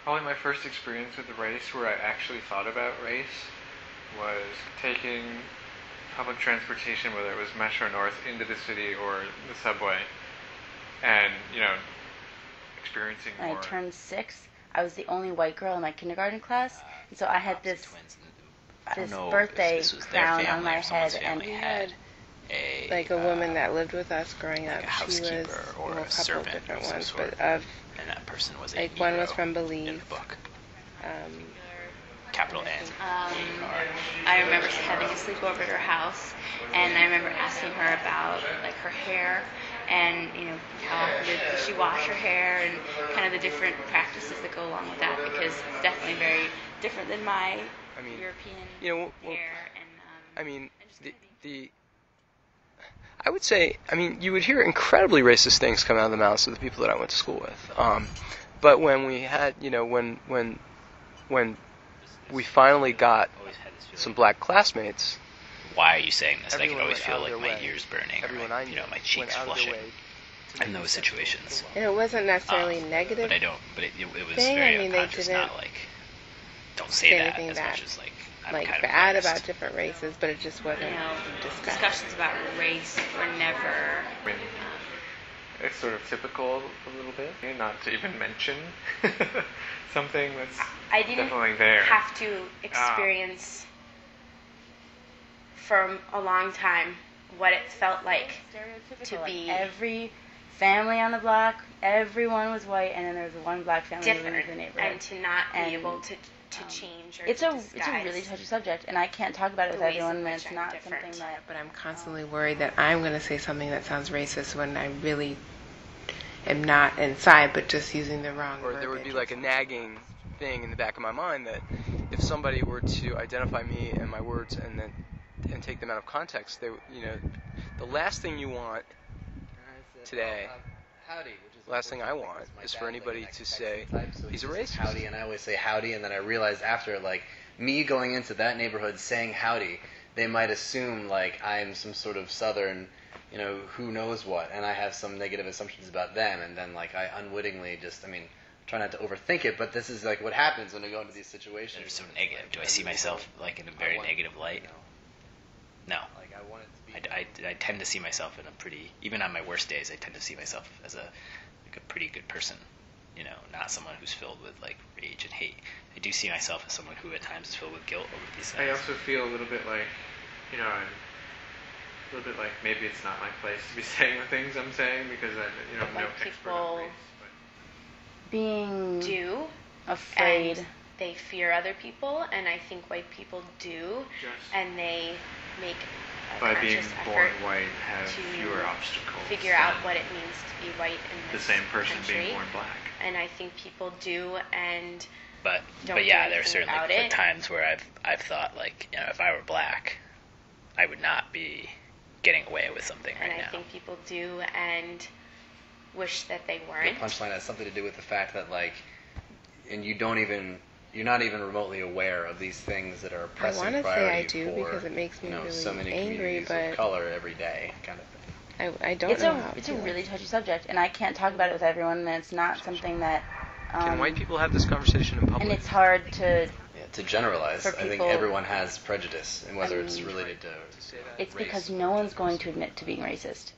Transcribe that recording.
Probably my first experience with race where I actually thought about race was taking public transportation, whether it was Metro North into the city or the subway, and, experiencing When more. I turned 6, I was the only white girl in my kindergarten class, and so I had this birthday crown on my head, and had a woman that lived with us growing up. A She was or a a couple servant of different of some ones, sort. but of And that person was like one was from in the Belize. book. Capital N. I remember having a sleepover at her house, and I remember asking her about like her hair, and how often did she wash her hair, and kind of the different practices that go along with that, because it's definitely very different than my European hair. And I would say, you would hear incredibly racist things come out of the mouths of the people that I went to school with. But when we had, when we finally got some black classmates. Why are you saying this? I can Everyone always went feel out of like their my way. ears burning, Everyone or I knew my cheeks went out of their flushing way to in make those situations. And it wasn't necessarily negative. But it was thing. very They unconscious, didn't not like, don't say that anything as much as like, I'm like kind of bad biased. about different races, but it just wasn't discussed. Discussions about race were never. It's sort of typical a little bit, not to even mention something that's I didn't definitely there. have to experience for a long time what it felt like to be every family on the block, everyone was white, and then there was one black family living different, in the neighborhood. and to not And, be able to change or It's to a disguise really touchy subject, and I can't talk about it with the ways everyone, in and which it's I'm not different. something that. But I'm constantly worried that I'm going to say something that sounds racist when I really am not inside, but just using the wrong Or word. there would be like a nagging thing in the back of my mind that if somebody were to identify me and my words and take them out of context, the last thing you want today, the last thing I want is for anybody to say he's a racist. Howdy, and I always say howdy, and then I realized after, like, me going into that neighborhood saying howdy, they might assume like I'm some sort of southern, who knows what, and I have some negative assumptions about them, and then like I unwittingly just, try not to overthink it, but this is like what happens when I go into these situations. They're so negative. Do I see myself like in a very negative light? No. Like I want it to be. I tend to see myself in a pretty, even on my worst days, I tend to see myself as a pretty good person. Not someone who's filled with like rage and hate. I do see myself as someone who at times is filled with guilt over these things. I also feel a little bit like, I'm a little bit like maybe it's not my place to be saying the things I'm saying because I'm no expert on race. Being do afraid. and they fear other people, and I think white people do, and they make a By being conscious born effort white, have to fewer obstacles. figure out what it means to be white in the this same person country. being born black. And I think people do, and But don't yeah, do there are anything certainly about been it. times where I've thought like, if I were black, I would not be getting away with something and right I now. think people do, and wish that they The weren't. punchline has something to do with the fact that like, and you're not even remotely aware of these things that are a pressing wanna say priority I do for, because it makes me really so many angry, communities but of color every day, kind of thing. I don't It's know a how it's a really touchy subject, and I can't talk about it with everyone, and it's not something that. Can white people have this conversation in public? And it's hard to. Yeah, to generalize, For I think people- everyone has prejudice, and whether it's related to It's race because or no one's just going to admit to being racist.